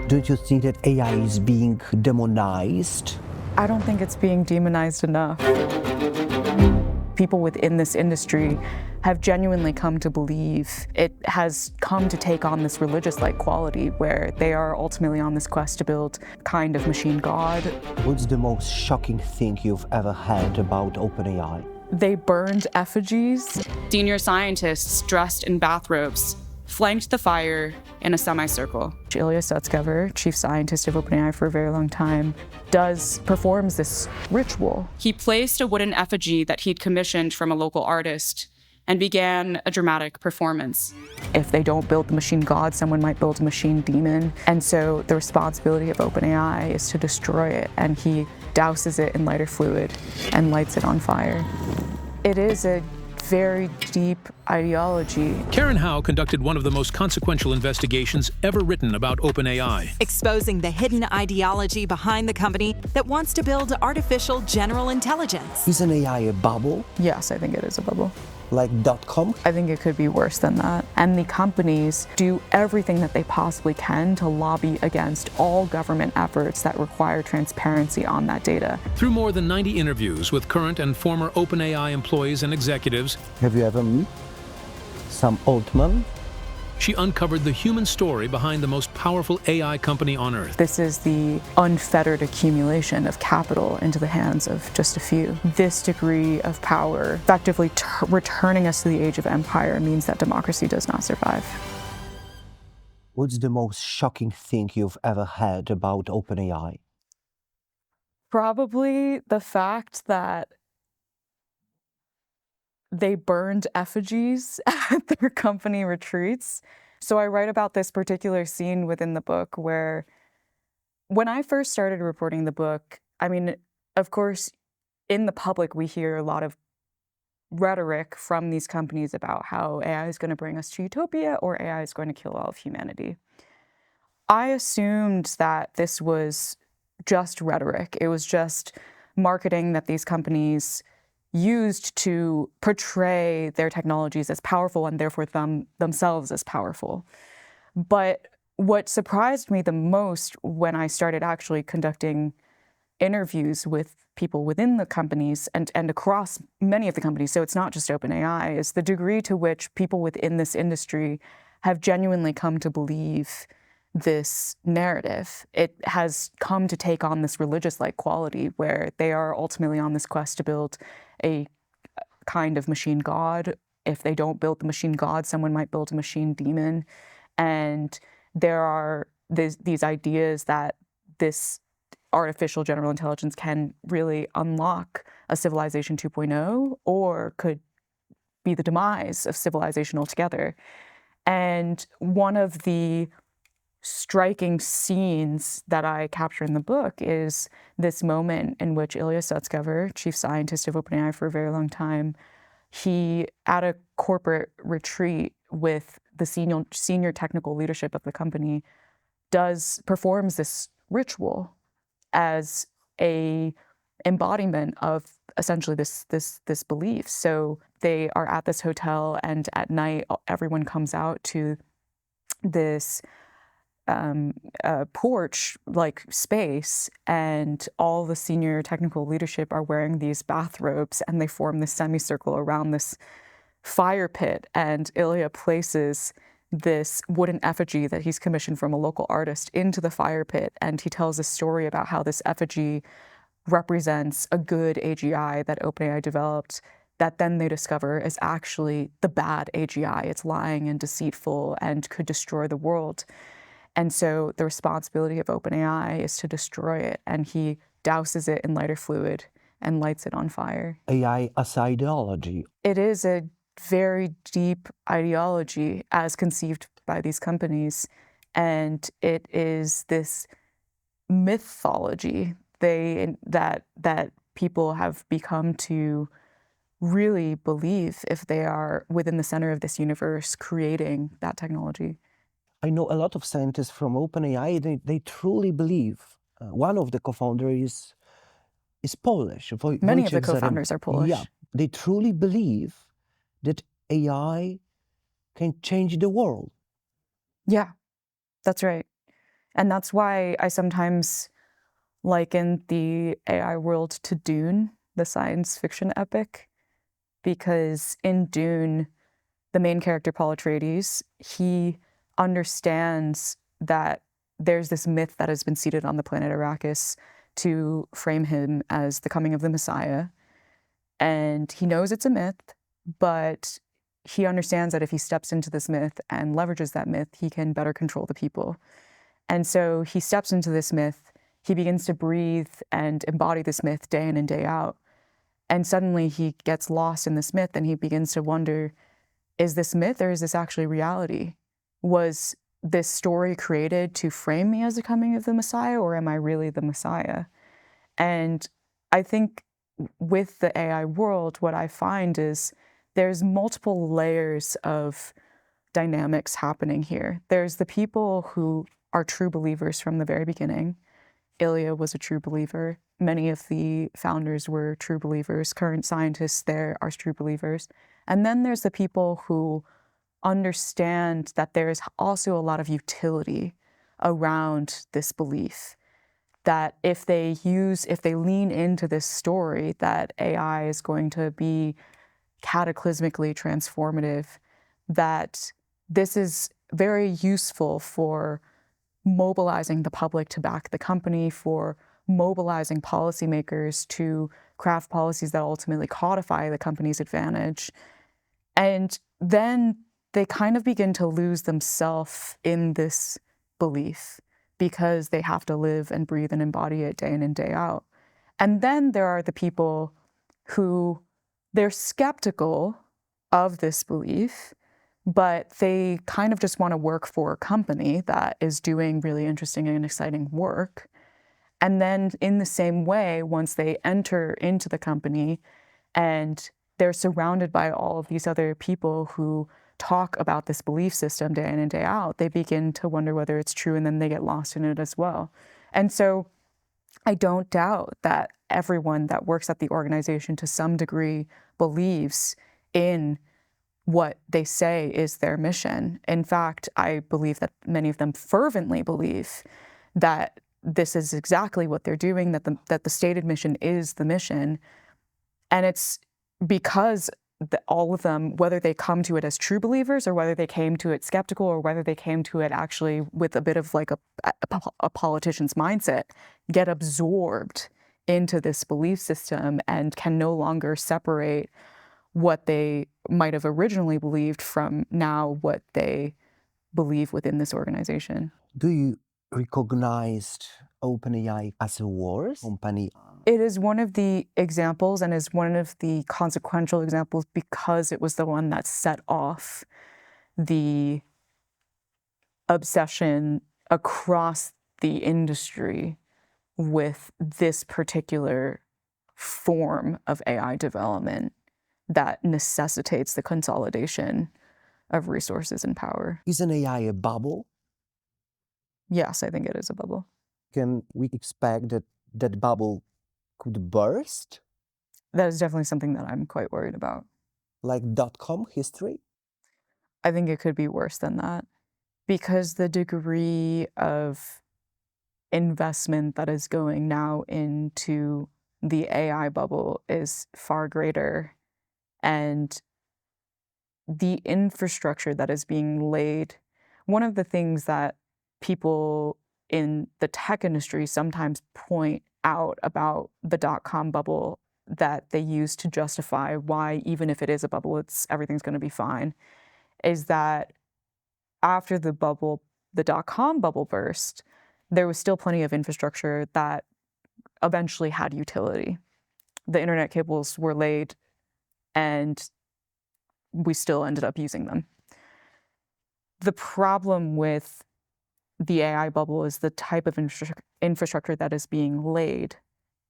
Don't you think that AI is being demonized? I don't think it's being demonized enough. People within this industry have genuinely come to believe it has come to take on this religious-like quality where they are ultimately on this quest to build kind of machine god. What's the most shocking thing you've ever heard about OpenAI? They burned effigies. Senior scientists dressed in bathrobes flanked the fire in a semicircle. Ilya Sutskever, chief scientist of OpenAI for a very long time, performs this ritual. He placed a wooden effigy that he'd commissioned from a local artist and began a dramatic performance. If they don't build the machine god, someone might build a machine demon. And so the responsibility of OpenAI is to destroy it, and he douses it in lighter fluid and lights it on fire. It is a very deep ideology. Karen Hao conducted one of the most consequential investigations ever written about OpenAI. Exposing the hidden ideology behind the company that wants to build artificial general intelligence. Is an AI a bubble? Yes, I think it is a bubble. Like .com? I think it could be worse than that. And the companies do everything that they possibly can to lobby against all government efforts that require transparency on that data. Through more than 90 interviews with current and former OpenAI employees and executives, Have you ever met some old man? she uncovered the human story behind the most powerful AI company on Earth. This is the unfettered accumulation of capital into the hands of just a few. This degree of power, effectively returning us to the age of empire, means that democracy does not survive. What's the most shocking thing you've ever heard about OpenAI? Probably the fact that they burned effigies at their company retreats. So I write about this particular scene within the book where when I first started reporting the book, I mean, of course, in the public, we hear a lot of rhetoric from these companies about how AI is going to bring us to utopia or AI is going to kill all of humanity. I assumed that this was just rhetoric. It was just marketing that these companies used to portray their technologies as powerful and therefore themselves as powerful. But what surprised me the most when I started actually conducting interviews with people within the companies and across many of the companies, so it's not just OpenAI, is the degree to which people within this industry have genuinely come to believe this narrative. It has come to take on this religious-like quality where they are ultimately on this quest to build a kind of machine god. If they don't build the machine god, someone might build a machine demon. And there are these ideas that this artificial general intelligence can really unlock a civilization 2.0 or could be the demise of civilization altogether. And one of the striking scenes that I capture in the book is this moment in which Ilya Sutskever, chief scientist of OpenAI for a very long time, he, at a corporate retreat with the senior technical leadership of the company, performs this ritual as a embodiment of essentially this belief. So they are at this hotel, and at night everyone comes out to this porch-like space, and all the senior technical leadership are wearing these bathrobes, and they form this semicircle around this fire pit, and Ilya places this wooden effigy that he's commissioned from a local artist into the fire pit, and he tells a story about how this effigy represents a good AGI that OpenAI developed that then they discover is actually the bad AGI. It's lying and deceitful and could destroy the world. And so the responsibility of OpenAI is to destroy it, and he douses it in lighter fluid and lights it on fire. AI as ideology. It is a very deep ideology as conceived by these companies, and it is this mythology that people have become to really believe if they are within the center of this universe creating that technology. I know a lot of scientists from OpenAI, they truly believe. One of the co-founders is Polish. Many of the co-founders are Polish. Yeah, they truly believe that AI can change the world. Yeah, that's right. And that's why I sometimes liken the AI world to Dune, the science fiction epic, because in Dune, the main character, Paul Atreides, he understands that there's this myth that has been seeded on the planet Arrakis to frame him as the coming of the Messiah. And he knows it's a myth, but he understands that if he steps into this myth and leverages that myth, he can better control the people. And so he steps into this myth, he begins to breathe and embody this myth day in and day out. And suddenly he gets lost in this myth and he begins to wonder, is this myth or is this actually reality? Was this story created to frame me as the coming of the Messiah, or am I really the Messiah? And I think with the AI world, what I find is there's multiple layers of dynamics happening here. There's the people who are true believers from the very beginning. Ilya was a true believer. Many of the founders were true believers. Current scientists there are true believers. And then there's the people who understand that there is also a lot of utility around this belief, that if they lean into this story that AI is going to be cataclysmically transformative, that this is very useful for mobilizing the public to back the company, for mobilizing policymakers to craft policies that ultimately codify the company's advantage. And then they kind of begin to lose themselves in this belief because they have to live and breathe and embody it day in and day out. And then there are the people who they're skeptical of this belief, but they kind of just want to work for a company that is doing really interesting and exciting work. And then in the same way, once they enter into the company and they're surrounded by all of these other people who talk about this belief system day in and day out, they begin to wonder whether it's true, and then they get lost in it as well. And so I don't doubt that everyone that works at the organization to some degree believes in what they say is their mission. In fact, I believe that many of them fervently believe that this is exactly what they're doing, that the stated mission is the mission. And it's because all of them, whether they come to it as true believers or whether they came to it skeptical or whether they came to it actually with a bit of like a politician's mindset, get absorbed into this belief system and can no longer separate what they might have originally believed from now what they believe within this organization. Do you recognize OpenAI as a worse company? It is one of the examples and is one of the consequential examples because it was the one that set off the obsession across the industry with this particular form of AI development that necessitates the consolidation of resources and power. Is an AI a bubble? Yes, I think it is a bubble. Can we expect that that bubble could burst? That is definitely something that I'm quite worried about. Like .com history? I think it could be worse than that because the degree of investment that is going now into the AI bubble is far greater, and the infrastructure that is being laid. One of the things that people in the tech industry sometimes point out about the .com bubble that they use to justify why, even if it is a bubble, everything's going to be fine, is that after the .com bubble burst, there was still plenty of infrastructure that eventually had utility. The internet cables were laid, and we still ended up using them. The problem with the AI bubble is the type of infrastructure that is being laid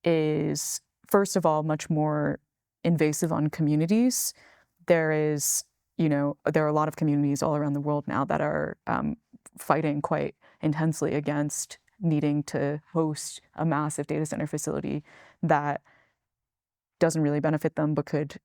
is, first of all, much more invasive on communities. There are a lot of communities all around the world now that are fighting quite intensely against needing to host a massive data center facility that doesn't really benefit them but could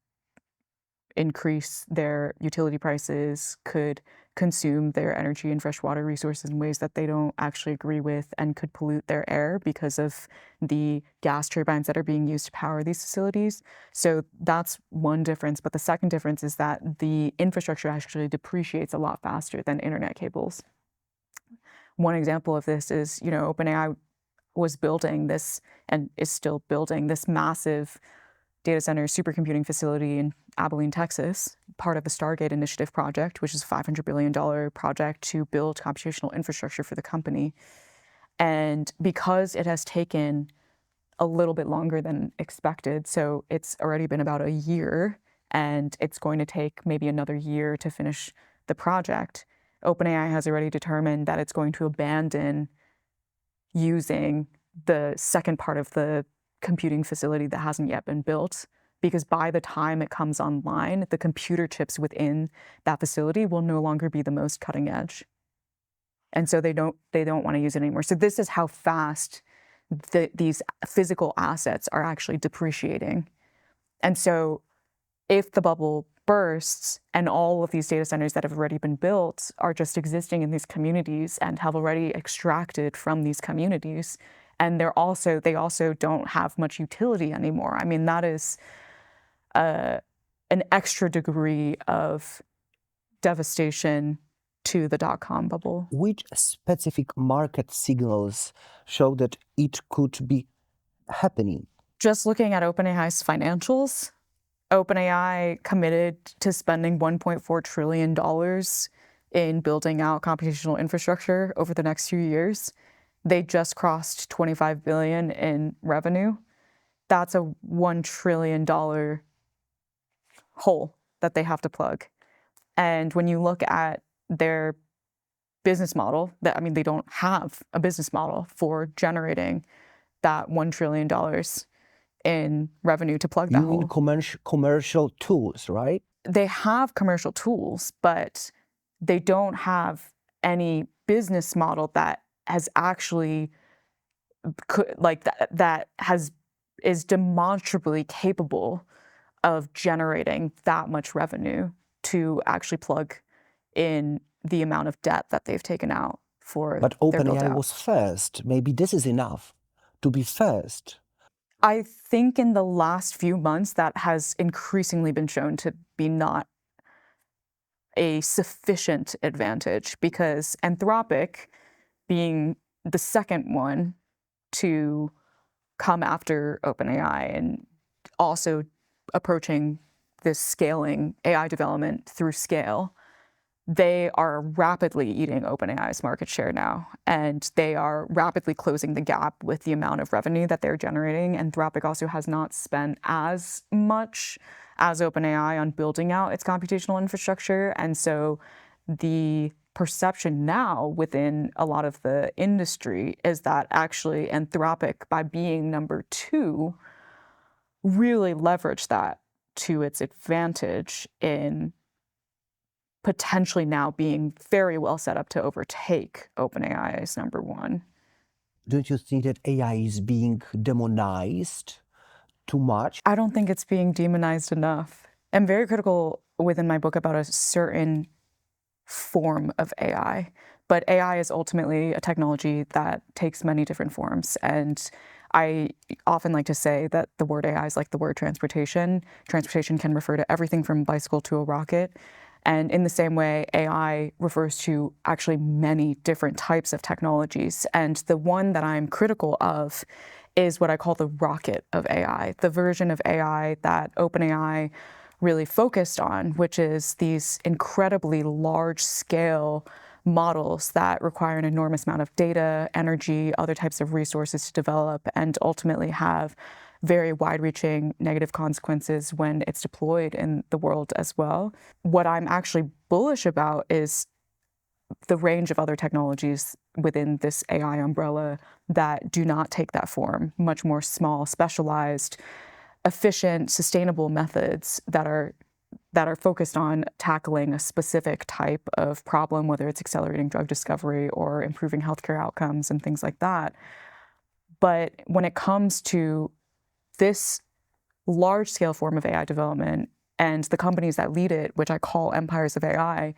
increase their utility prices, could consume their energy and freshwater resources in ways that they don't actually agree with and could pollute their air because of the gas turbines that are being used to power these facilities. So that's one difference. But the second difference is that the infrastructure actually depreciates a lot faster than internet cables. One example of this is, OpenAI was building this and is still building this massive data center supercomputing facility in Abilene, Texas, part of the Stargate Initiative project, which is a $500 billion project to build computational infrastructure for the company. And because it has taken a little bit longer than expected, so it's already been about a year, and it's going to take maybe another year to finish the project, OpenAI has already determined that it's going to abandon using the second part of the computing facility that hasn't yet been built, because by the time it comes online, the computer chips within that facility will no longer be the most cutting edge. And so they don't want to use it anymore. So this is how fast these physical assets are actually depreciating. And so if the bubble bursts and all of these data centers that have already been built are just existing in these communities and have already extracted from these communities, and they also don't have much utility anymore. I mean, that is an extra degree of devastation to the dot-com bubble. Which specific market signals show that it could be happening? Just looking at OpenAI's financials, OpenAI committed to spending $1.4 trillion in building out computational infrastructure over the next few years. They just crossed $25 billion in revenue. That's a $1 trillion hole that they have to plug. And when you look at their business model, they don't have a business model for generating that $1 trillion in revenue to plug that hole. You mean commercial tools, right? They have commercial tools, but they don't have any business model that has actually is demonstrably capable of generating that much revenue to actually plug in the amount of debt that they've taken out for But their build-out. OpenAI was first. Maybe this is enough to be first. I think in the last few months that has increasingly been shown to be not a sufficient advantage, because Anthropic, being the second one to come after OpenAI and also approaching this scaling AI development through scale, they are rapidly eating OpenAI's market share now, and they are rapidly closing the gap with the amount of revenue that they're generating. Anthropic also has not spent as much as OpenAI on building out its computational infrastructure, and so the perception now within a lot of the industry is that actually Anthropic, by being number two, really leveraged that to its advantage in potentially now being very well set up to overtake OpenAI as number one. Don't you think that AI is being demonized too much? I don't think it's being demonized enough. I'm very critical within my book about a certain form of AI, but AI is ultimately a technology that takes many different forms. And I often like to say that the word AI is like the word transportation. Transportation can refer to everything from bicycle to a rocket. And in the same way, AI refers to actually many different types of technologies. And the one that I'm critical of is what I call the rocket of AI, the version of AI that OpenAI really focused on, which is these incredibly large-scale models that require an enormous amount of data, energy, other types of resources to develop, and ultimately have very wide-reaching negative consequences when it's deployed in the world as well. What I'm actually bullish about is the range of other technologies within this AI umbrella that do not take that form, much more small, specialized, efficient, sustainable methods that are focused on tackling a specific type of problem, whether it's accelerating drug discovery or improving healthcare outcomes and things like that. But when it comes to this large-scale form of AI development and the companies that lead it, which I call empires of AI,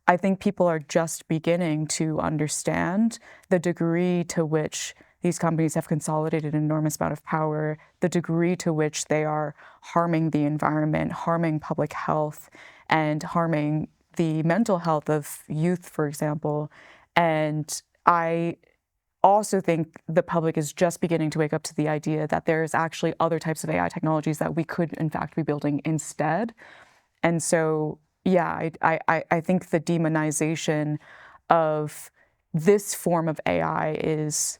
I think people are just beginning to understand the degree to which these companies have consolidated an enormous amount of power, the degree to which they are harming the environment, harming public health, and harming the mental health of youth, for example. And I also think the public is just beginning to wake up to the idea that there's actually other types of AI technologies that we could, in fact, be building instead. And so, yeah, I think the demonization of this form of AI is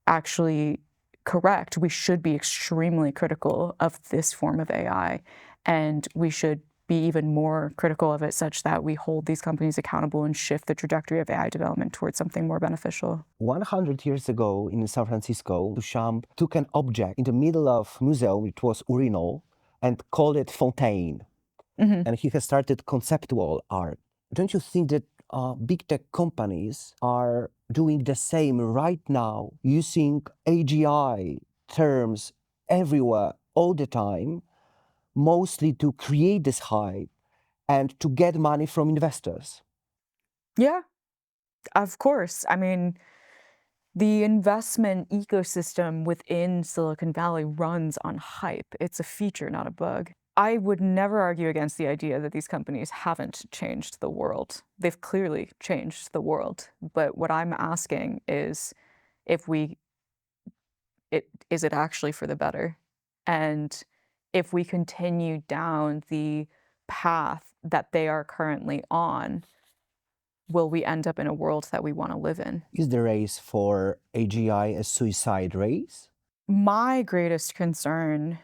actually correct. We should be extremely critical of this form of AI, and we should be even more critical of it such that we hold these companies accountable and shift the trajectory of AI development towards something more beneficial. 100 years ago in San Francisco, Duchamp took an object in the middle of museum, it was urinal, and called it fontaine. And he has started conceptual art. Don't you think that big tech companies are doing the same right now, using AGI terms everywhere, all the time, mostly to create this hype and to get money from investors? Yeah, of course. I mean, the investment ecosystem within Silicon Valley runs on hype. It's a feature, not a bug. I would never argue against the idea that these companies haven't changed the world. They've clearly changed the world. But what I'm asking is if is it actually for the better? And if we continue down the path that they are currently on, will we end up in a world that we want to live in? Is the race for AGI a suicide race? My greatest concern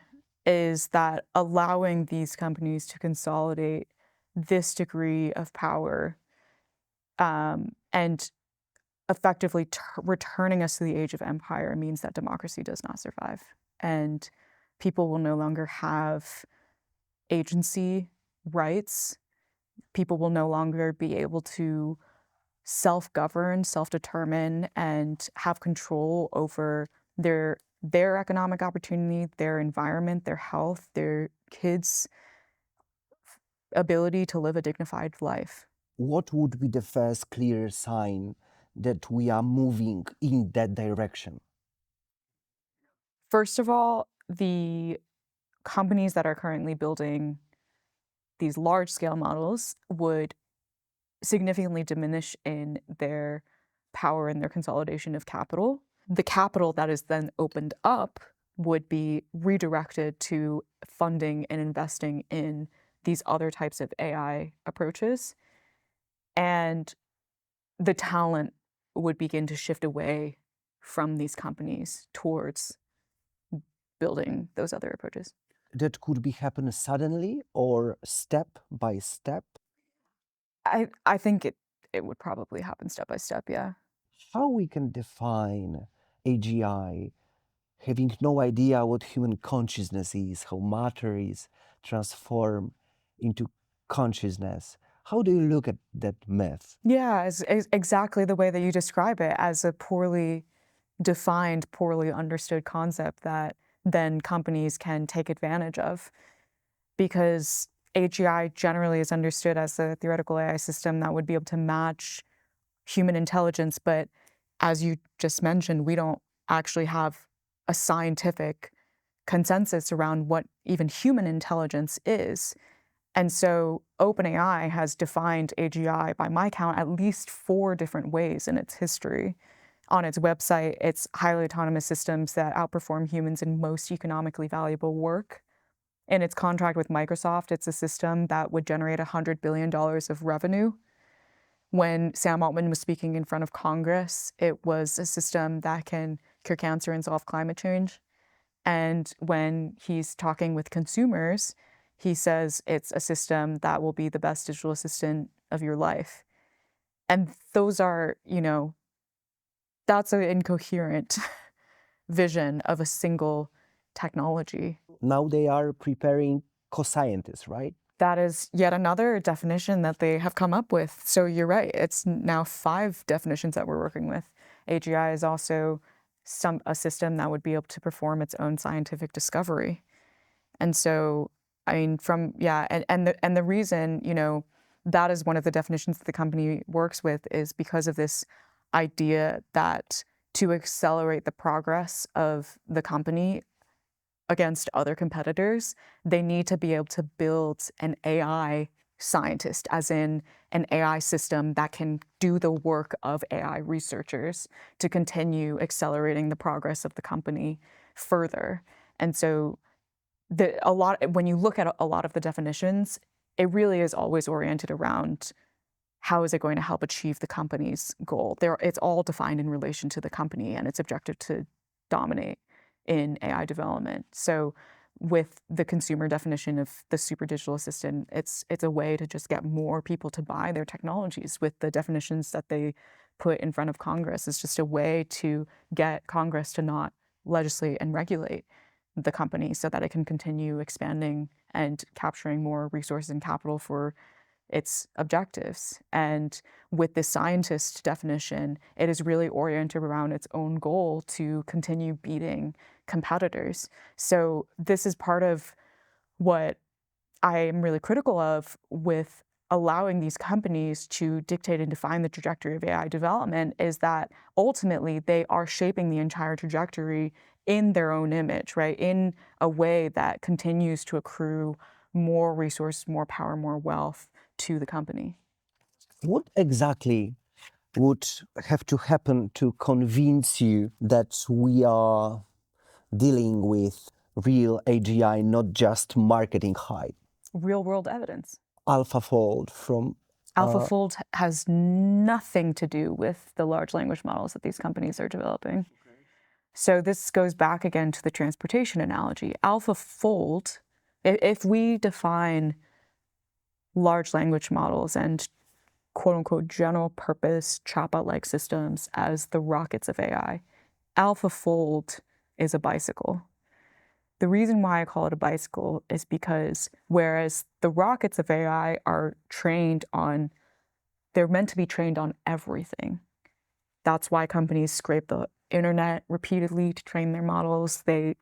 is that allowing these companies to consolidate this degree of power and effectively returning us to the age of empire means that democracy does not survive. And people will no longer have agency rights. People will no longer be able to self-govern, self-determine, and have control over their economic opportunity, their environment, their health, their kids' ability to live a dignified life. What would be the first clear sign that we are moving in that direction? First of all, the companies that are currently building these large-scale models would significantly diminish in their power and their consolidation of capital. The capital that is then opened up would be redirected to funding and investing in these other types of AI approaches. And the talent would begin to shift away from these companies towards building those other approaches. That could be happen suddenly or step by step? I think it would probably happen step by step, yeah. How we can define AGI, having no idea what human consciousness is, how matter is transformed into consciousness? How do you look at that myth? Yeah, it's exactly the way that you describe it, as a poorly defined, poorly understood concept that then companies can take advantage of. Because AGI generally is understood as a theoretical AI system that would be able to match human intelligence. But as you just mentioned, we don't actually have a scientific consensus around what even human intelligence is. And so OpenAI has defined AGI, by my count, at least 4 different ways in its history. On its website, it's highly autonomous systems that outperform humans in most economically valuable work. In its contract with Microsoft, it's a system that would generate $100 billion of revenue. When Sam Altman was speaking in front of Congress, it was a system that can cure cancer and solve climate change. And when he's talking with consumers, he says it's a system that will be the best digital assistant of your life. And those are, that's an incoherent vision of a single technology. Now they are preparing co-scientists, right? That is yet another definition that they have come up with. So you're right, it's now 5 definitions that we're working with. AGI is also a system that would be able to perform its own scientific discovery. And so, I mean, and the reason, that is one of the definitions that the company works with, is because of this idea that to accelerate the progress of the company against other competitors, they need to be able to build an AI scientist, as in an AI system that can do the work of AI researchers to continue accelerating the progress of the company further. And so when you look at a lot of the definitions, it really is always oriented around how is it going to help achieve the company's goal. It's all defined in relation to the company and its objective to dominate in AI development. So with the consumer definition of the super digital assistant, it's a way to just get more people to buy their technologies. With the definitions that they put in front of Congress, it's just a way to get Congress to not legislate and regulate the company so that it can continue expanding and capturing more resources and capital for its objectives. And with the scientist definition, it is really oriented around its own goal to continue beating competitors. So this is part of what I am really critical of with allowing these companies to dictate and define the trajectory of AI development, is that ultimately they are shaping the entire trajectory in their own image, right? In a way that continues to accrue more resources, more power, more wealth to the company. What exactly would have to happen to convince you that we are dealing with real AGI, not just marketing hype? Real world evidence. AlphaFold from AlphaFold has nothing to do with the large language models that these companies are developing. So this goes back again to the transportation analogy. AlphaFold, if we define large language models and quote unquote general purpose chatbot-like systems as the rockets of AI, AlphaFold is a bicycle. The reason why I call it a bicycle is because whereas the rockets of AI are they're meant to be trained on everything. That's why companies scrape the internet repeatedly to train their models. They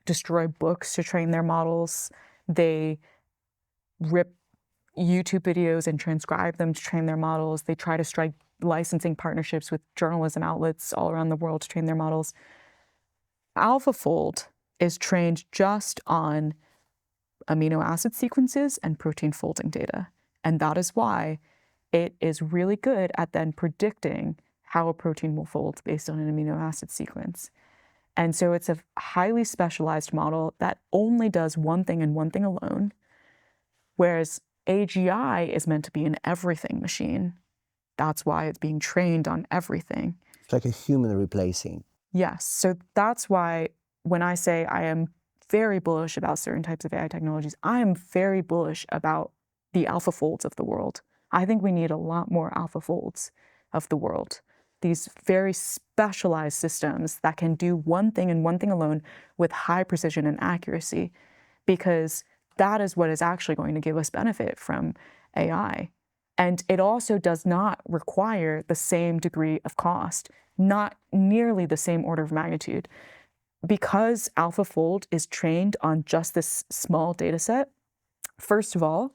destroy books to train their models. They rip YouTube videos and transcribe them to train their models. They try to strike licensing partnerships with journalism outlets all around the world to train their models. AlphaFold is trained just on amino acid sequences and protein folding data. And that is why it is really good at then predicting how a protein will fold based on an amino acid sequence. And so it's a highly specialized model that only does one thing and one thing alone, whereas AGI is meant to be an everything machine. That's why it's being trained on everything. It's like a human replacing. Yes. So that's why when I say I am very bullish about certain types of AI technologies, I am very bullish about the AlphaFolds of the world. I think we need a lot more AlphaFolds of the world. These very specialized systems that can do one thing and one thing alone with high precision and accuracy, because that is what is actually going to give us benefit from AI. And it also does not require the same degree of cost, not nearly the same order of magnitude. Because AlphaFold is trained on just this small data set, first of all,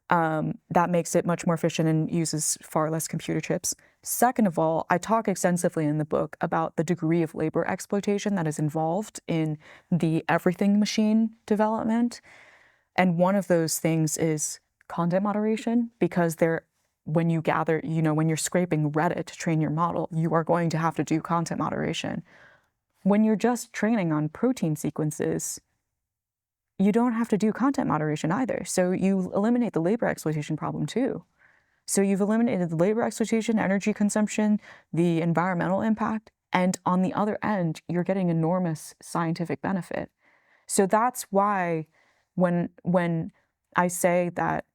that makes it much more efficient and uses far less computer chips. Second of all, I talk extensively in the book about the degree of labor exploitation that is involved in the everything machine development. And one of those things is content moderation, because when you're scraping Reddit to train your model, you are going to have to do content moderation. When you're just training on protein sequences, you don't have to do content moderation either. So you eliminate the labor exploitation problem too. So you've eliminated the labor exploitation, energy consumption, the environmental impact, and on the other end, you're getting enormous scientific benefit. So that's why when I say that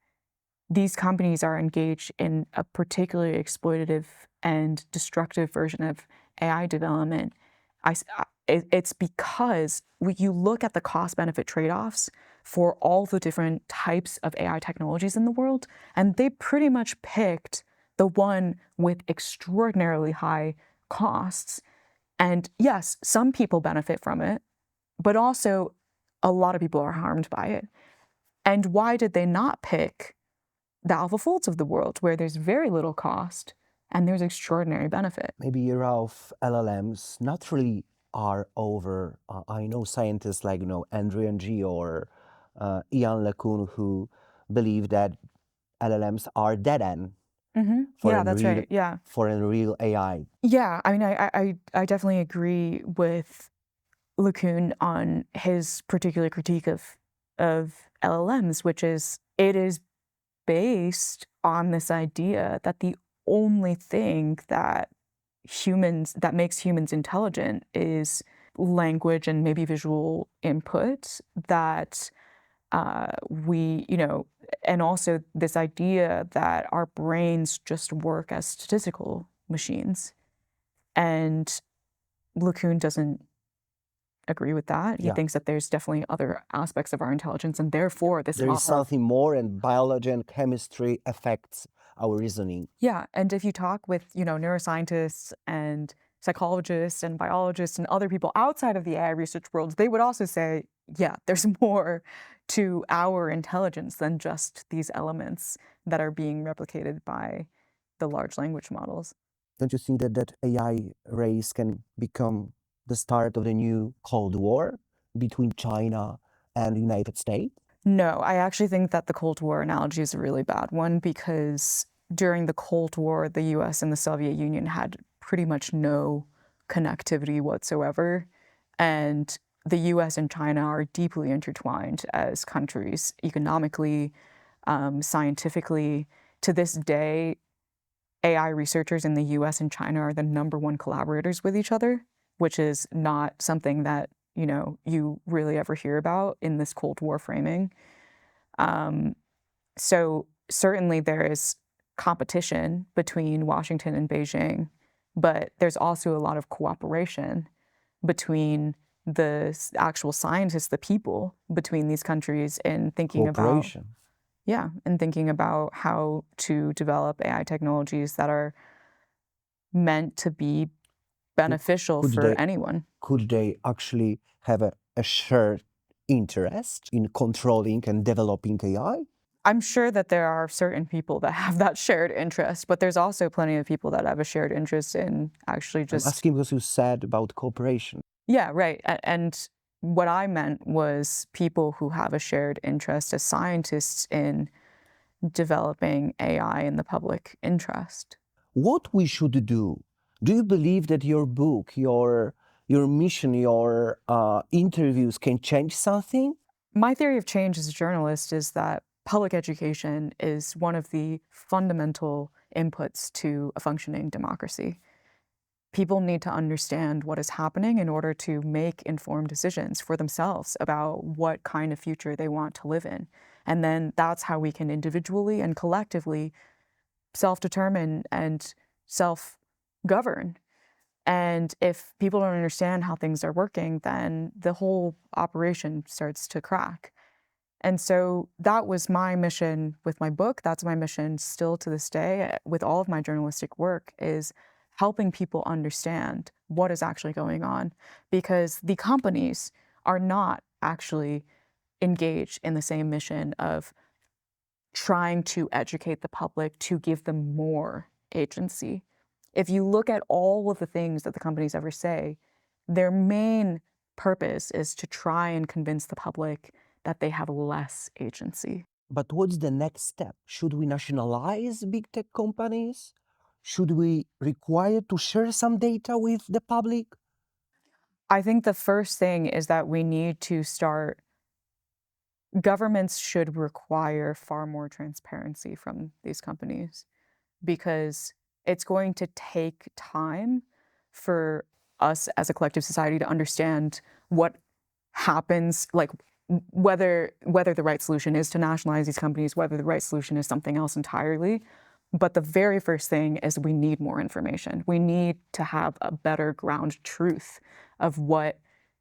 these companies are engaged in a particularly exploitative and destructive version of AI development, it's because you look at the cost-benefit trade-offs for all the different types of AI technologies in the world, and they pretty much picked the one with extraordinarily high costs. And yes, some people benefit from it, but also a lot of people are harmed by it. And why did they not pick the AlphaFolds of the world, where there's very little cost and there's extraordinary benefit. Maybe era of LLMs not really are over. I know scientists like Andrew Ng or Ian LeCun who believe that LLMs are dead end for Yeah, a that's real right. Yeah. for a real AI. Yeah, I mean, I definitely agree with LeCun on his particular critique of LLMs, which is it is based on this idea that the only thing that makes humans intelligent is language and maybe visual input that and also this idea that our brains just work as statistical machines. And LeCun doesn't agree with that. He Yeah. thinks that there's definitely other aspects of our intelligence, and therefore this There is model. something more, and biology and chemistry affects our reasoning. Yeah, and if you talk with neuroscientists and psychologists and biologists and other people outside of the AI research world, they would also say, yeah, there's more to our intelligence than just these elements that are being replicated by the large language models. Don't you think that AI race can become the start of the new Cold War between China and the United States? No, I actually think that the Cold War analogy is a really bad one because during the Cold War, the US and the Soviet Union had pretty much no connectivity whatsoever. And the US and China are deeply intertwined as countries, economically, scientifically. To this day, AI researchers in the US and China are the #1 collaborators with each other, which is not something that you really ever hear about in this Cold War framing. So certainly there is competition between Washington and Beijing, but there's also a lot of cooperation between the actual scientists, the people between these countries in thinking about how to develop AI technologies that are meant to be beneficial for anyone. Could they actually have a shared interest in controlling and developing AI? I'm sure that there are certain people that have that shared interest, but there's also plenty of people that have a shared interest in actually just. I'm asking because you said about cooperation. Yeah, right. And what I meant was people who have a shared interest as scientists in developing AI in the public interest. What we should do? Do you believe that your book, your mission, your interviews can change something? My theory of change as a journalist is that public education is one of the fundamental inputs to a functioning democracy. People need to understand what is happening in order to make informed decisions for themselves about what kind of future they want to live in. And then that's how we can individually and collectively self-determine and self-govern. And if people don't understand how things are working, then the whole operation starts to crack. And so that was my mission with my book. That's my mission still to this day with all of my journalistic work, is helping people understand what is actually going on, because the companies are not actually engaged in the same mission of trying to educate the public to give them more agency. If you look at all of the things that the companies ever say, their main purpose is to try and convince the public that they have less agency. But what's the next step? Should we nationalize big tech companies? Should we require to share some data with the public? I think the first thing is that we need to start. Governments should require far more transparency from these companies, because it's going to take time for us as a collective society to understand what happens, like whether the right solution is to nationalize these companies, whether the right solution is something else entirely. But the very first thing is we need more information. We need to have a better ground truth of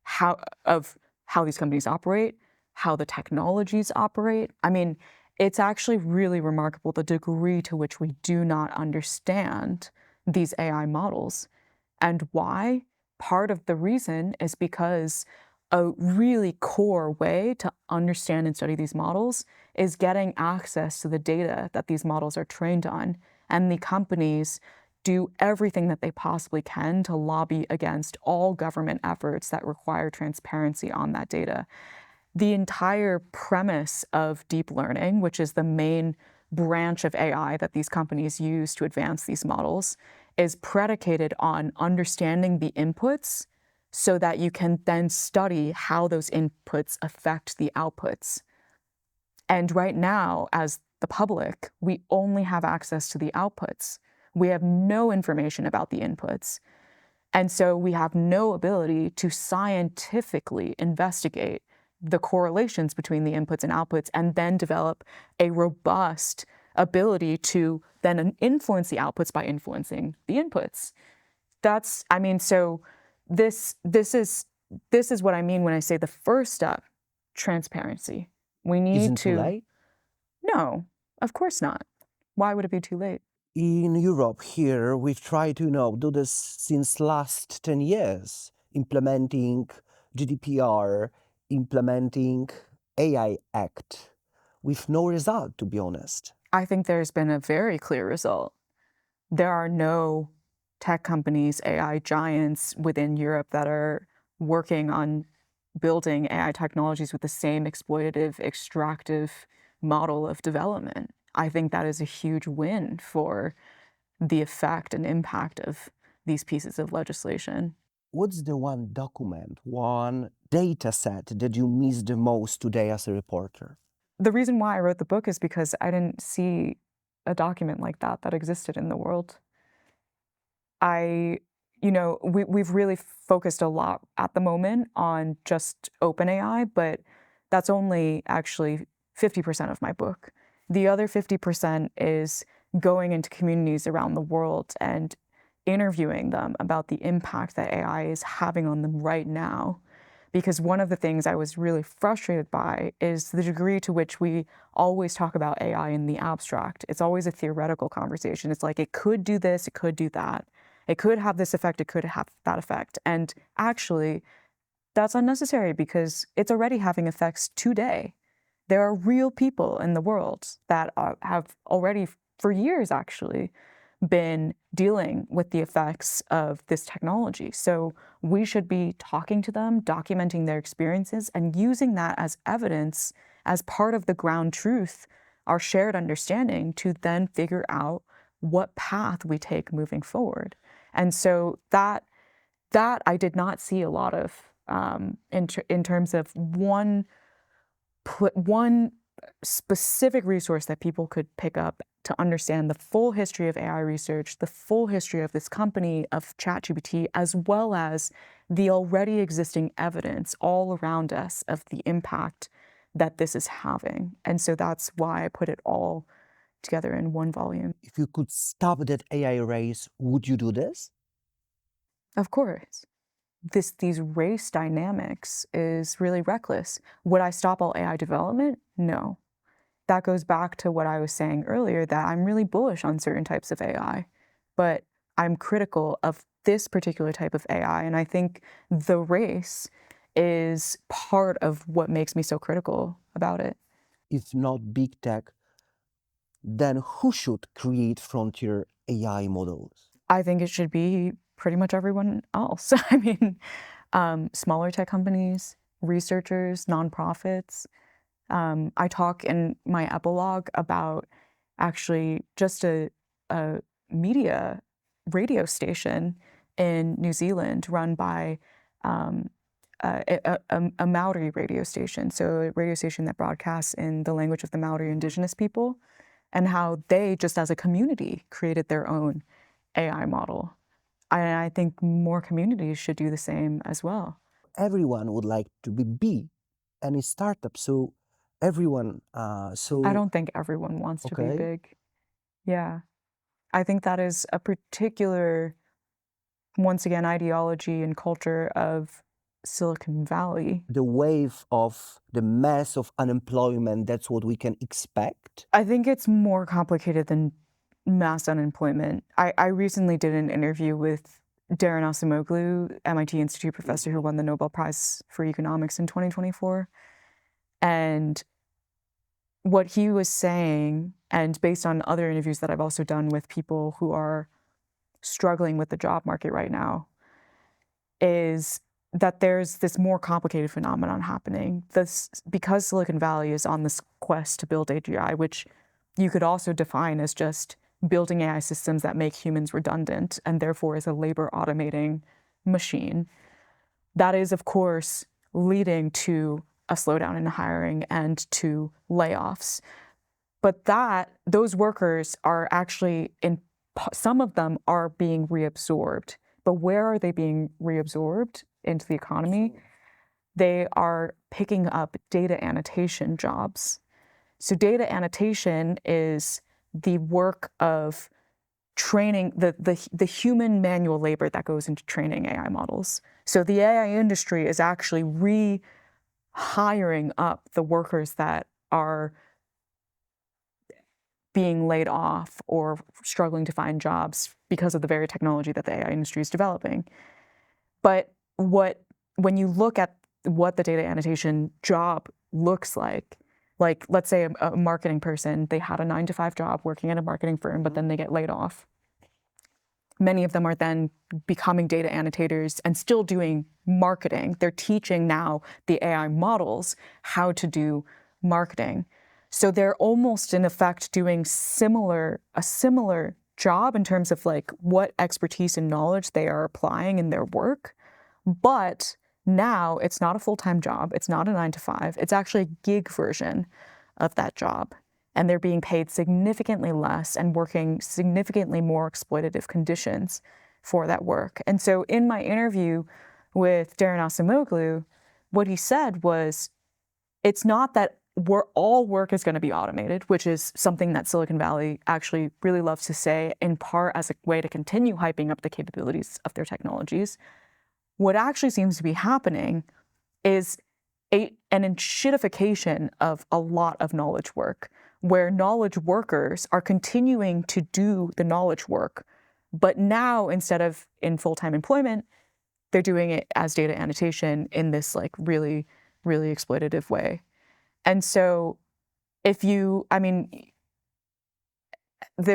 how these companies operate, how the technologies operate. I mean, it's actually really remarkable the degree to which we do not understand these AI models. And why? Part of the reason is because a really core way to understand and study these models is getting access to the data that these models are trained on. And the companies do everything that they possibly can to lobby against all government efforts that require transparency on that data. The entire premise of deep learning, which is the main branch of AI that these companies use to advance these models, is predicated on understanding the inputs so that you can then study how those inputs affect the outputs. And right now, as the public, we only have access to the outputs. We have no information about the inputs. And so we have no ability to scientifically investigate the correlations between the inputs and outputs and then develop a robust ability to then influence the outputs by influencing the inputs. So this is what I mean when I say the first step, transparency. We need Isn't to. too late? No, of course not. Why would it be too late? In Europe here, we've tried to do this since last 10 years, implementing GDPR, implementing AI Act, with no result, to be honest. I think there's been a very clear result. There are no tech companies, AI giants within Europe that are working on building AI technologies with the same exploitative, extractive model of development. I think that is a huge win for the effect and impact of these pieces of legislation. What's the one document, one data set that you miss the most today as a reporter? The reason why I wrote the book is because I didn't see a document like that existed in the world. We've really focused a lot at the moment on just OpenAI, but that's only actually 50% of my book. The other 50% is going into communities around the world and interviewing them about the impact that AI is having on them right now. Because one of the things I was really frustrated by is the degree to which we always talk about AI in the abstract. It's always a theoretical conversation. It's like, it could do this, it could do that. It could have this effect, it could have that effect. And actually, that's unnecessary because it's already having effects today. There are real people in the world that have already, for years actually, been dealing with the effects of this technology. So we should be talking to them, documenting their experiences, and using that as evidence, as part of the ground truth, our shared understanding, to then figure out what path we take moving forward. And so that I did not see a lot of in terms of one specific resource that people could pick up to understand the full history of AI research, the full history of this company, of ChatGPT, as well as the already existing evidence all around us of the impact that this is having. And so that's why I put it all together in one volume. If you could stop that AI race, would you do this? Of course. These race dynamics is really reckless. Would I stop all AI development? No. That goes back to what I was saying earlier, that I'm really bullish on certain types of AI, but I'm critical of this particular type of AI. And I think the race is part of what makes me so critical about it. If not big tech, then who should create frontier AI models? I think it should be pretty much everyone else. I mean, smaller tech companies, researchers, nonprofits. I talk in my epilogue about actually just a media radio station in New Zealand run by a Maori radio station, so a radio station that broadcasts in the language of the Maori indigenous people, and how they, just as a community, created their own AI model. I think more communities should do the same as well. Everyone would like to be big, any startup, so everyone, I don't think everyone wants to be Okay. big. Yeah. I think that is a particular, once again, ideology and culture of Silicon Valley. the wave of the mass of unemployment, that's what we can expect. I think it's more complicated than mass unemployment. I recently did an interview with Darren Acemoglu, MIT Institute professor who won the Nobel Prize for Economics in 2024. And what he was saying, and based on other interviews that I've also done with people who are struggling with the job market right now, is that there's this more complicated phenomenon happening. This, because Silicon Valley is on this quest to build AGI, which you could also define as just building AI systems that make humans redundant and therefore is a labor automating machine. That is, of course, leading to a slowdown in hiring and to layoffs. But those workers are actually, some of them are being reabsorbed. But where are they being reabsorbed into the economy? They are picking up data annotation jobs. So data annotation is the work of training, the human manual labor that goes into training AI models. So the AI industry is actually rehiring up the workers that are being laid off or struggling to find jobs because of the very technology that the AI industry is developing. But when you look at what the data annotation job looks like let's say a marketing person, they had a 9-to-5 job working at a marketing firm, but then they get laid off. Many of them are then becoming data annotators and still doing marketing. They're teaching now the AI models how to do marketing. So they're almost in effect doing a similar job in terms of like what expertise and knowledge they are applying in their work. But now it's not a full-time job. It's not a 9-to-5. It's actually a gig version of that job. And they're being paid significantly less and working significantly more exploitative conditions for that work. And so in my interview with Darren Acemoglu, what he said was, it's not that all work is going to be automated, which is something that Silicon Valley actually really loves to say, in part as a way to continue hyping up the capabilities of their technologies. What actually seems to be happening is an enshittification of a lot of knowledge work, where knowledge workers are continuing to do the knowledge work, but now instead of in full-time employment, they're doing it as data annotation in this like really, really exploitative way. And so there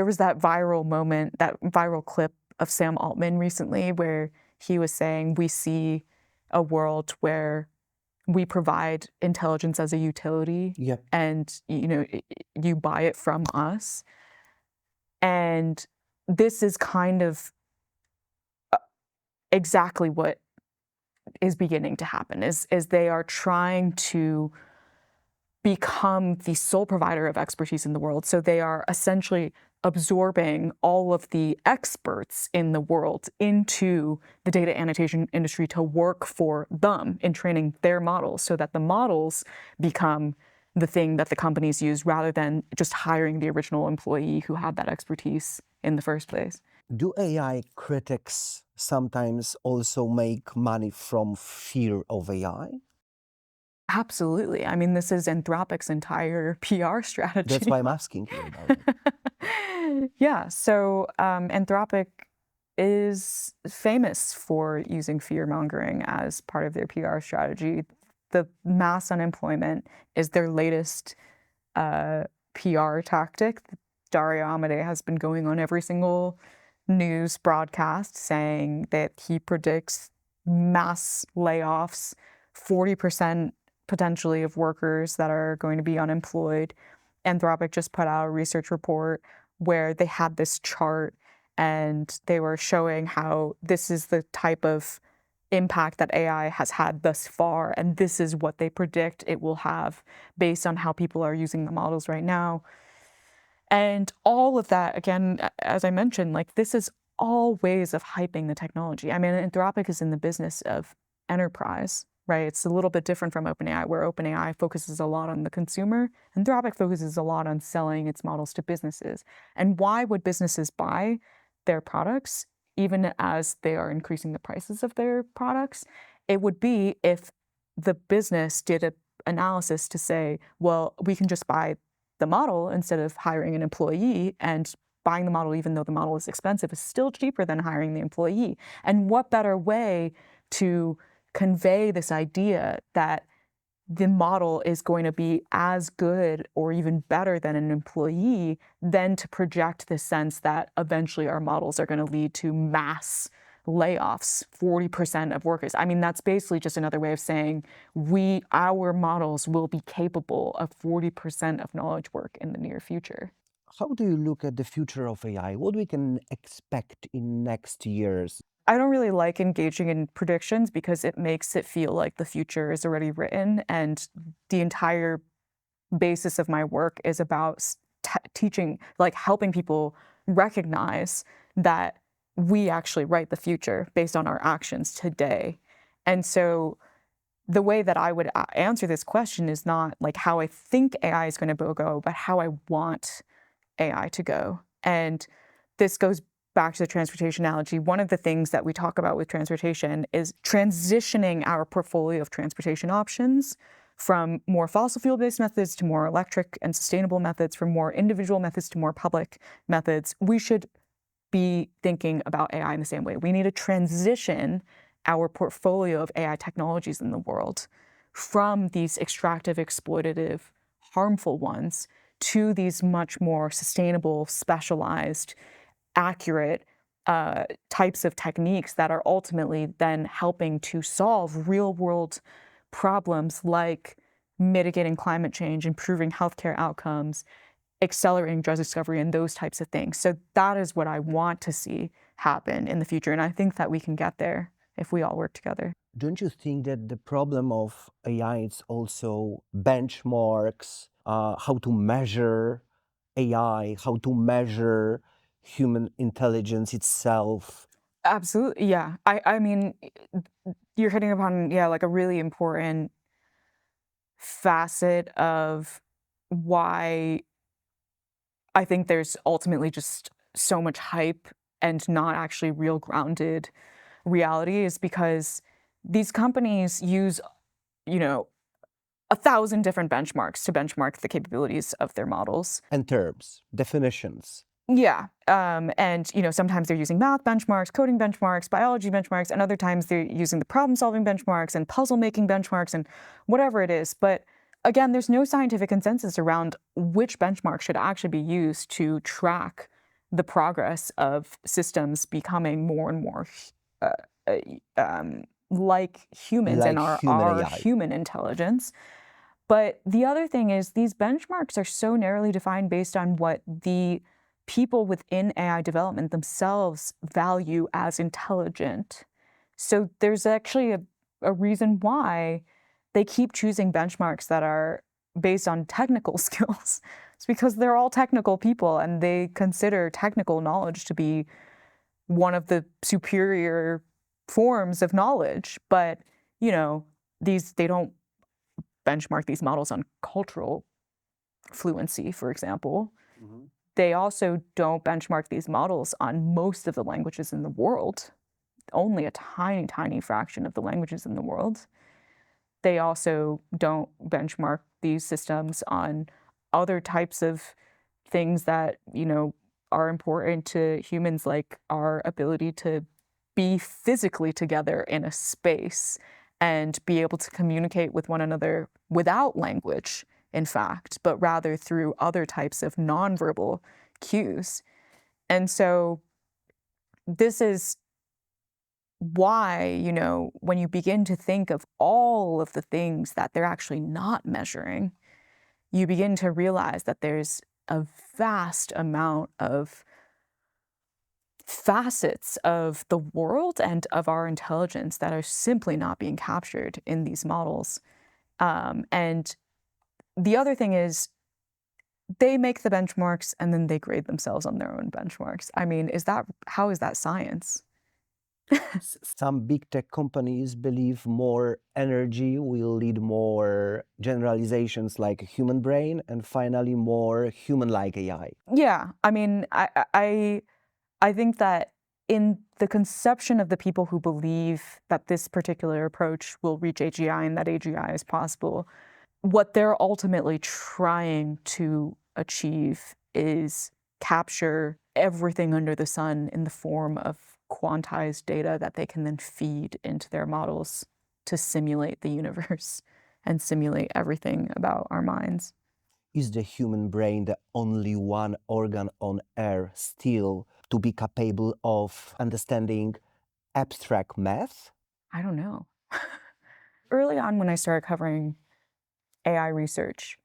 was that viral moment, that viral clip of Sam Altman recently where he was saying we see a world where we provide intelligence as a utility, and you buy it from us. And this is kind of exactly what is beginning to happen, is they are trying to become the sole provider of expertise in the world. So they are essentially absorbing all of the experts in the world into the data annotation industry to work for them in training their models, so that the models become the thing that the companies use rather than just hiring the original employee who had that expertise in the first place. Do AI critics sometimes also make money from fear of AI? Absolutely. I mean, this is Anthropic's entire PR strategy. That's why I'm asking you about it. Yeah, so Anthropic is famous for using fear-mongering as part of their PR strategy. The mass unemployment is their latest PR tactic. Dario Amodei has been going on every single news broadcast saying that he predicts mass layoffs, 40% potentially of workers that are going to be unemployed. Anthropic just put out a research report where they had this chart and they were showing how this is the type of impact that AI has had thus far, and this is what they predict it will have based on how people are using the models right now. And all of that, again, as I mentioned, like this is all ways of hyping the technology. I mean, Anthropic is in the business of enterprise, right? It's a little bit different from OpenAI, where OpenAI focuses a lot on the consumer. Anthropic focuses a lot on selling its models to businesses. And why would businesses buy their products, even as they are increasing the prices of their products? It would be if the business did an analysis to say, well, we can just buy the model instead of hiring an employee and buying the model, even though the model is expensive, is still cheaper than hiring the employee. And what better way to convey this idea that the model is going to be as good or even better than an employee than to project this sense that eventually our models are going to lead to mass layoffs, 40% of workers. I mean, that's basically just another way of saying our models will be capable of 40% of knowledge work in the near future. How do you look at the future of AI? What we can expect in next years? I don't really like engaging in predictions because it makes it feel like the future is already written, and the entire basis of my work is about teaching, like helping people recognize that we actually write the future based on our actions today. And so the way that I would answer this question is not like how I think AI is going to go, but how I want AI to go. And this goes back to the transportation analogy. One of the things that we talk about with transportation is transitioning our portfolio of transportation options from more fossil fuel-based methods to more electric and sustainable methods, from more individual methods to more public methods. We should be thinking about AI in the same way. We need to transition our portfolio of AI technologies in the world from these extractive, exploitative, harmful ones to these much more sustainable, specialized, accurate types of techniques that are ultimately then helping to solve real-world problems like mitigating climate change, improving healthcare outcomes, accelerating drug discovery, and those types of things. So that is what I want to see happen in the future. And I think that we can get there if we all work together. Don't you think that the problem of AI is also benchmarks, how to measure AI, how to measure human intelligence itself? Absolutely, yeah. I mean, you're hitting upon, yeah, like a really important facet of why I think there's ultimately just so much hype and not actually real grounded reality, is because these companies use, you know, 1,000 different benchmarks to benchmark the capabilities of their models. And terms, definitions. Yeah. And, sometimes they're using math benchmarks, coding benchmarks, biology benchmarks, and other times they're using the problem-solving benchmarks and puzzle-making benchmarks and whatever it is. But again, there's no scientific consensus around which benchmark should actually be used to track the progress of systems becoming more and more like humans and Like human our AI. human intelligence. But the other thing is these benchmarks are so narrowly defined based on what the people within AI development themselves value as intelligent. So there's actually a reason why they keep choosing benchmarks that are based on technical skills. It's because they're all technical people and they consider technical knowledge to be one of the superior forms of knowledge. But, they don't benchmark these models on cultural fluency, for example. Mm-hmm. They also don't benchmark these models on most of the languages in the world, only a tiny, tiny fraction of the languages in the world. They also don't benchmark these systems on other types of things that, are important to humans, like our ability to be physically together in a space and be able to communicate with one another without language, in fact, but rather through other types of nonverbal cues. And so this is why, when you begin to think of all of the things that they're actually not measuring, you begin to realize that there's a vast amount of facets of the world and of our intelligence that are simply not being captured in these models. And the other thing is they make the benchmarks and then they grade themselves on their own benchmarks. I mean, how is that science? Some big tech companies believe more energy will lead more generalizations like human brain and finally more human-like AI. Yeah, I mean, I think that in the conception of the people who believe that this particular approach will reach AGI and that AGI is possible, what they're ultimately trying to achieve is capture everything under the sun in the form of quantized data that they can then feed into their models to simulate the universe and simulate everything about our minds. Is the human brain the only one organ on Earth still to be capable of understanding abstract math? I don't know. Early on, when I started covering AI research,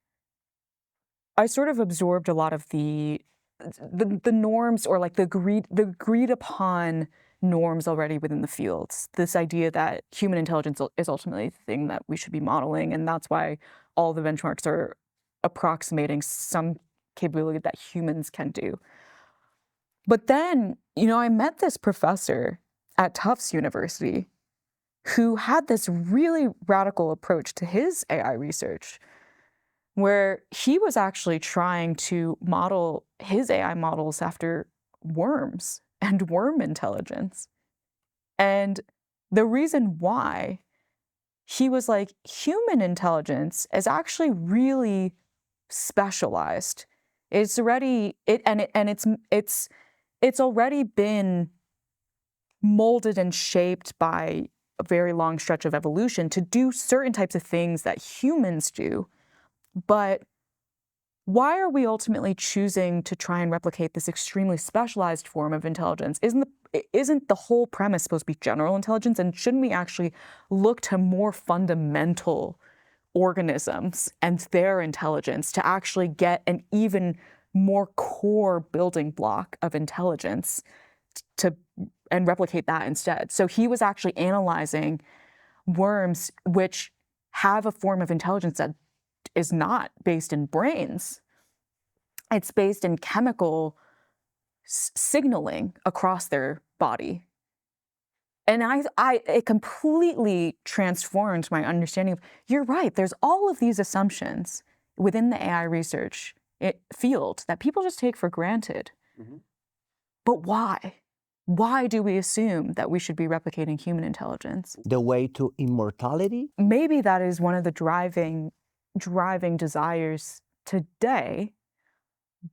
I sort of absorbed a lot of the norms, or like the agreed upon norms already within the fields. This idea that human intelligence is ultimately the thing that we should be modeling, and that's why all the benchmarks are approximating some capability that humans can do. But then, I met this professor at Tufts University who had this really radical approach to his AI research, where he was actually trying to model his AI models after worms and worm intelligence. And the reason why, he was like, human intelligence is actually really specialized. It's already it's already been molded and shaped by a very long stretch of evolution to do certain types of things that humans do. But why are we ultimately choosing to try and replicate this extremely specialized form of intelligence? Isn't the whole premise supposed to be general intelligence? And shouldn't we actually look to more fundamental organisms and their intelligence to actually get an even more core building block of intelligence and replicate that instead? So he was actually analyzing worms which have a form of intelligence that is not based in brains. It's based in chemical signaling across their body. And it completely transformed my understanding of, you're right, there's all of these assumptions within the AI research field that people just take for granted. Mm-hmm. But why? Why do we assume that we should be replicating human intelligence? The way to immortality? Maybe that is one of the driving desires today,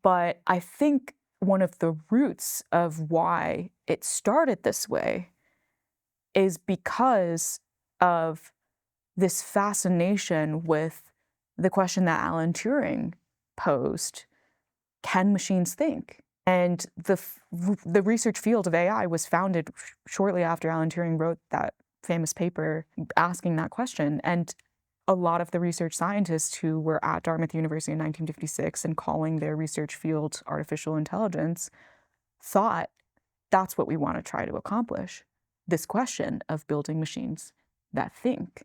but I think one of the roots of why it started this way is because of this fascination with the question that Alan Turing posed: can machines think? And the research field of AI was founded shortly after Alan Turing wrote that famous paper asking that question. And a lot of the research scientists who were at Dartmouth University in 1956 and calling their research field artificial intelligence thought that's what we want to try to accomplish, this question of building machines that think.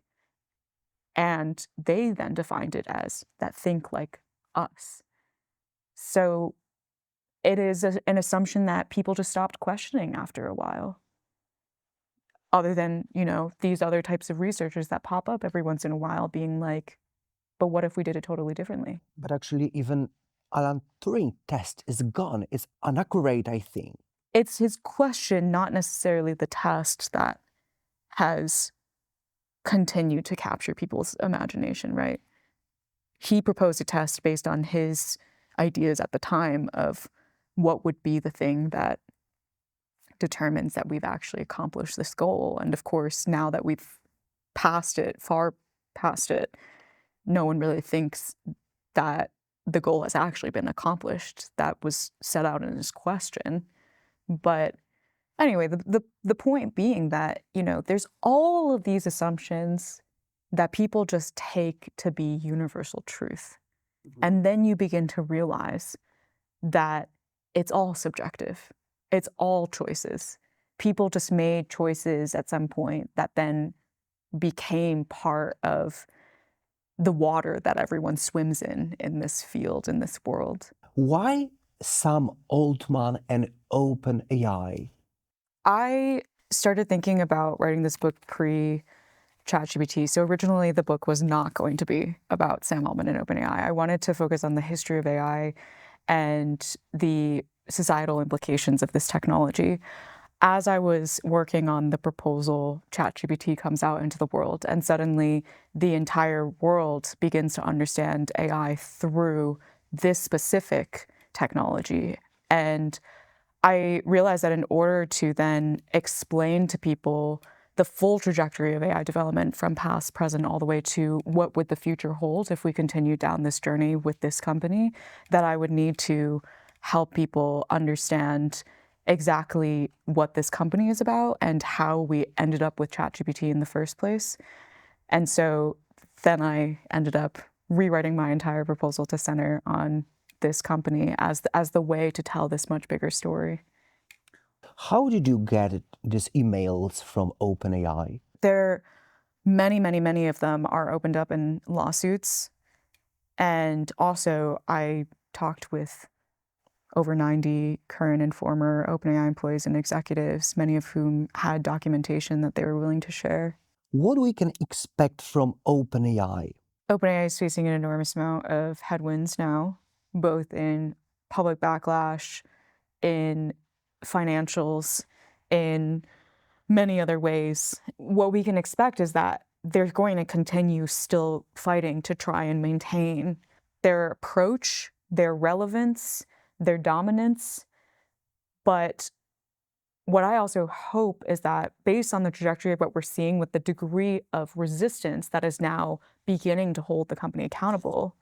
And they then defined it as that think like us. So it is an assumption that people just stopped questioning after a while. Other than, these other types of researchers that pop up every once in a while being like, but what if we did it totally differently? But actually, even Alan Turing test is gone. It's inaccurate, I think. It's his question, not necessarily the test, that has continued to capture people's imagination, right? He proposed a test based on his ideas at the time of what would be the thing that determines that we've actually accomplished this goal. And of course, now that we've far past it, no one really thinks that the goal has actually been accomplished. That was set out in his question. But anyway, the point being that, there's all of these assumptions that people just take to be universal truth. Mm-hmm. And then you begin to realize that it's all subjective. It's all choices. People just made choices at some point that then became part of the water that everyone swims in this field, in this world. Why Sam Altman and OpenAI? I started thinking about writing this book pre-ChatGPT. So originally the book was not going to be about Sam Altman and OpenAI. I wanted to focus on the history of AI and the societal implications of this technology. As I was working on the proposal, ChatGPT comes out into the world, and suddenly the entire world begins to understand AI through this specific technology. And I realized that in order to then explain to people the full trajectory of AI development from past, present, all the way to what would the future hold if we continue down this journey with this company, that I would need to help people understand exactly what this company is about and how we ended up with ChatGPT in the first place. And so then I ended up rewriting my entire proposal to center on this company as the way to tell this much bigger story. How did you get these emails from OpenAI? There, many of them are opened up in lawsuits. And also, I talked with over 90 current and former OpenAI employees and executives, many of whom had documentation that they were willing to share. What we can expect from OpenAI? OpenAI is facing an enormous amount of headwinds now, both in public backlash, in financials, in many other ways. What we can expect is that they're going to continue still fighting to try and maintain their approach, their relevance, their dominance. But what I also hope is that based on the trajectory of what we're seeing with the degree of resistance that is now beginning to hold the company accountable,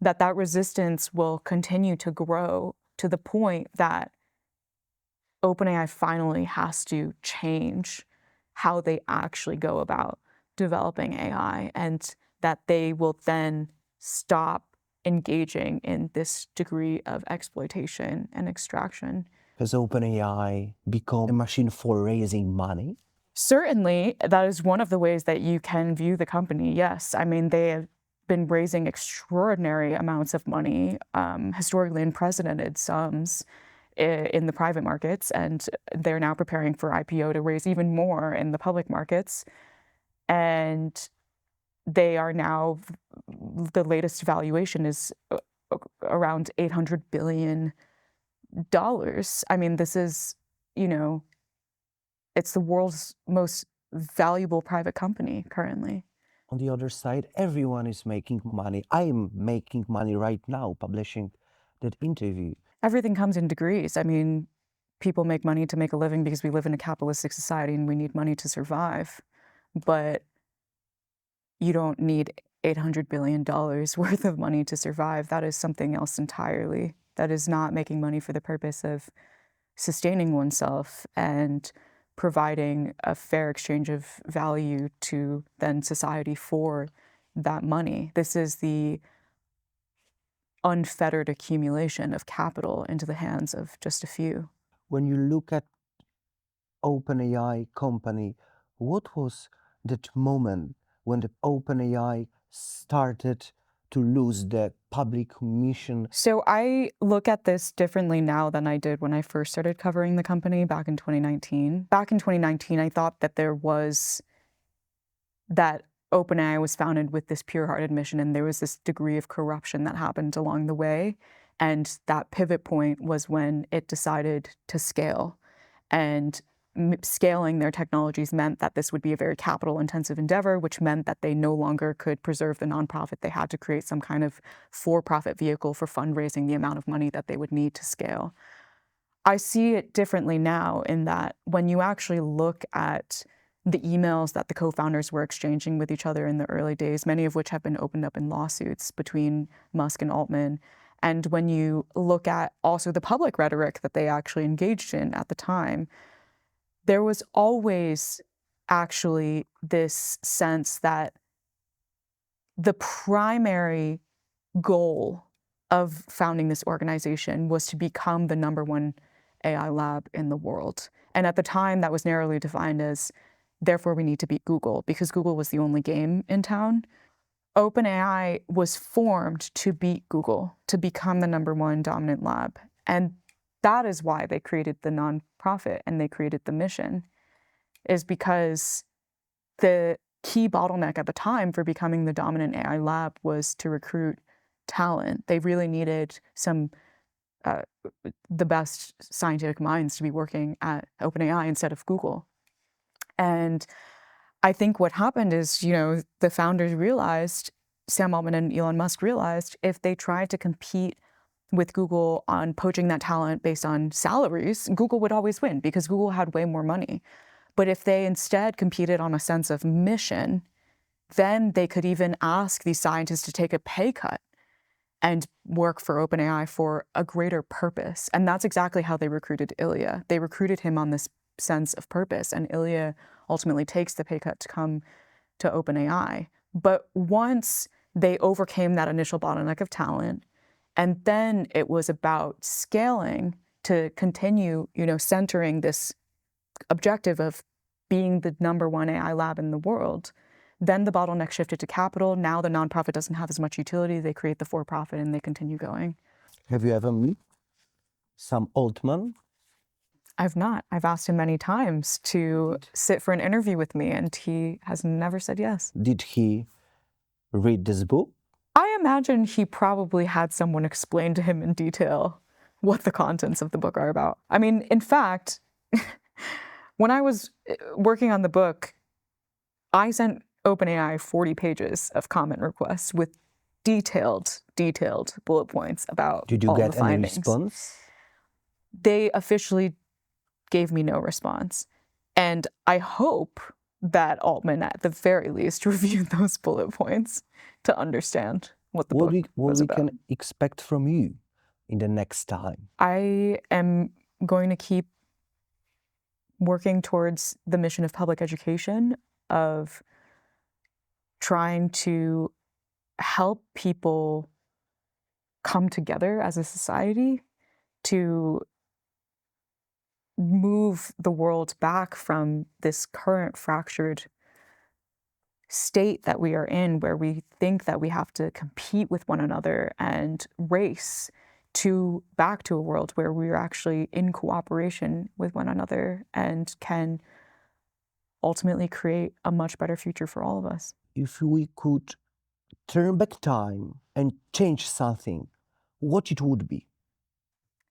that resistance will continue to grow to the point that OpenAI finally has to change how they actually go about developing AI, and that they will then stop engaging in this degree of exploitation and extraction. Has OpenAI become a machine for raising money? Certainly, that is one of the ways that you can view the company, yes. I mean, they have been raising extraordinary amounts of money, historically unprecedented sums in the private markets, and they're now preparing for IPO to raise even more in the public markets. And they are now, the latest valuation is around $800 billion. I mean, this is, it's the world's most valuable private company currently. On the other side, everyone is making money. I'm making money right now publishing that interview. Everything comes in degrees. I mean, people make money to make a living because we live in a capitalistic society and we need money to survive. But you don't need $800 billion worth of money to survive. That is something else entirely. That is not making money for the purpose of sustaining oneself and providing a fair exchange of value to then society for that money. This is the unfettered accumulation of capital into the hands of just a few. When you look at OpenAI company, what was that moment when the OpenAI started to lose the public mission? So I look at this differently now than I did when I first started covering the company back in 2019. Back in 2019, I thought that OpenAI was founded with this pure-hearted mission, and there was this degree of corruption that happened along the way. And that pivot point was when it decided to scale. And scaling their technologies meant that this would be a very capital-intensive endeavor, which meant that they no longer could preserve the nonprofit. They had to create some kind of for-profit vehicle for fundraising the amount of money that they would need to scale. I see it differently now in that when you actually look at the emails that the co-founders were exchanging with each other in the early days, many of which have been opened up in lawsuits between Musk and Altman, and when you look at also the public rhetoric that they actually engaged in at the time, there was always actually this sense that the primary goal of founding this organization was to become the #1 AI lab in the world. And at the time, that was narrowly defined as, therefore, we need to beat Google, because Google was the only game in town. OpenAI was formed to beat Google, to become the #1 dominant lab. And that is why they created the nonprofit and they created the mission, is because the key bottleneck at the time for becoming the dominant AI lab was to recruit talent. They really needed the best scientific minds to be working at OpenAI instead of Google. And I think what happened is, the founders realized, Sam Altman and Elon Musk realized, if they tried to compete with Google on poaching that talent based on salaries, Google would always win because Google had way more money. But if they instead competed on a sense of mission, then they could even ask these scientists to take a pay cut and work for OpenAI for a greater purpose. And that's exactly how they recruited Ilya. They recruited him on this sense of purpose, and Ilya ultimately takes the pay cut to come to OpenAI. But once they overcame that initial bottleneck of talent, and then it was about scaling to continue, centering this objective of being the #1 AI lab in the world, then the bottleneck shifted to capital. Now the nonprofit doesn't have as much utility. They create the for-profit and they continue going. Have you ever met Sam Altman? I've not. I've asked him many times to sit for an interview with me, and he has never said yes. Did he read this book? I imagine he probably had someone explain to him in detail what the contents of the book are about. I mean, in fact, when I was working on the book, I sent OpenAI 40 pages of comment requests with detailed bullet points about Did you all get the any findings. response? They officially gave me no response. And I hope that Altman, at the very least, reviewed those bullet points to understand what the book was we about. can expect from you in the next time? I am going to keep working towards the mission of public education, of trying to help people come together as a society to move the world back from this current fractured state that we are in, where we think that we have to compete with one another and race back to a world where we are actually in cooperation with one another and can ultimately create a much better future for all of us. If we could turn back time and change something, what it would be?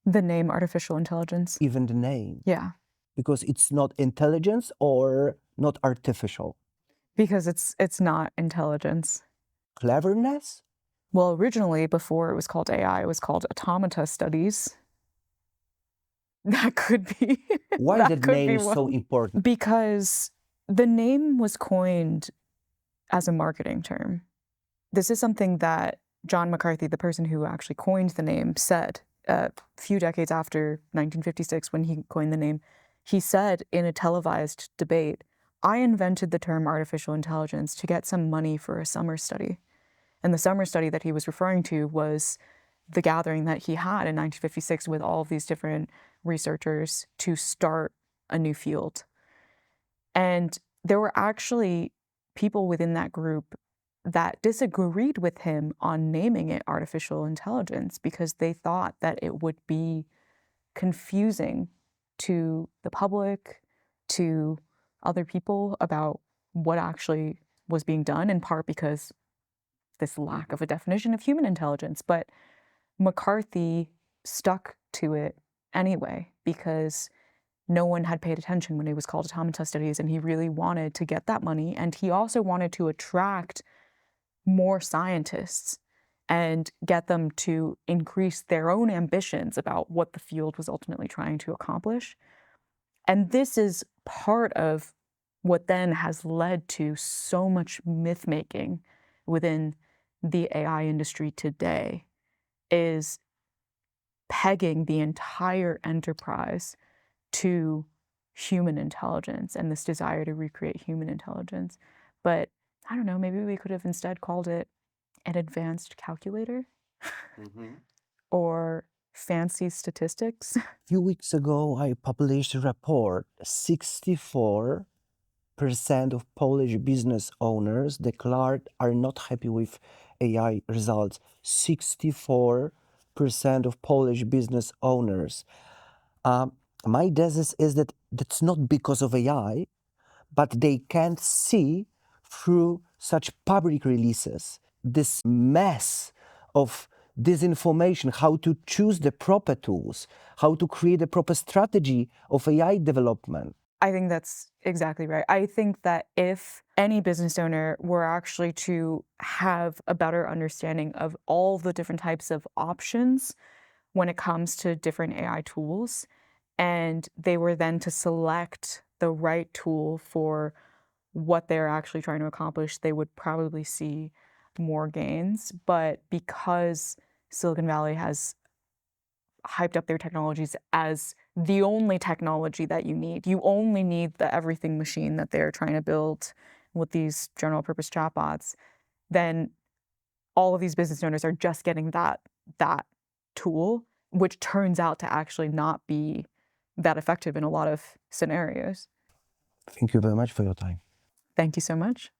The name artificial intelligence. Even the name. Yeah. Because it's not intelligence or not artificial. Because it's not intelligence. Cleverness? Well, originally, before it was called AI, it was called automata studies. That could be. Why that name is one. so important? Because the name was coined as a marketing term. This is something that John McCarthy, the person who actually coined the name, said a few decades after 1956 when he coined the name. He said in a televised debate, "I invented the term artificial intelligence to get some money for a summer study." And the summer study that he was referring to was the gathering that he had in 1956 with all of these different researchers to start a new field. And there were actually people within that group that disagreed with him on naming it artificial intelligence because they thought that it would be confusing to the public, to other people about what actually was being done, in part because this lack of a definition of human intelligence. But McCarthy stuck to it anyway because no one had paid attention when it was called automata studies, and he really wanted to get that money. And he also wanted to attract more scientists and get them to increase their own ambitions about what the field was ultimately trying to accomplish. And this is part of what then has led to so much myth-making within the AI industry today, is pegging the entire enterprise to human intelligence and this desire to recreate human intelligence. But I don't know, maybe we could have instead called it an advanced calculator or fancy statistics. A few weeks ago, I published a report. 64% of Polish business owners declared are not happy with AI results. 64% of Polish business owners. My thesis is that that's not because of AI, but they can't see through such public releases this mess of disinformation, how to choose the proper tools, how to create a proper strategy of AI development. I think that's exactly right. I think that if any business owner were actually to have a better understanding of all the different types of options when it comes to different AI tools. And they were then to select the right tool for what they're actually trying to accomplish, they would probably see more gains. But because Silicon Valley has hyped up their technologies as the only technology that you only need the everything machine that they're trying to build with these general purpose chatbots, then all of these business owners are just getting that tool, which turns out to actually not be that effective in a lot of scenarios. Thank you very much for your time. Thank you so much.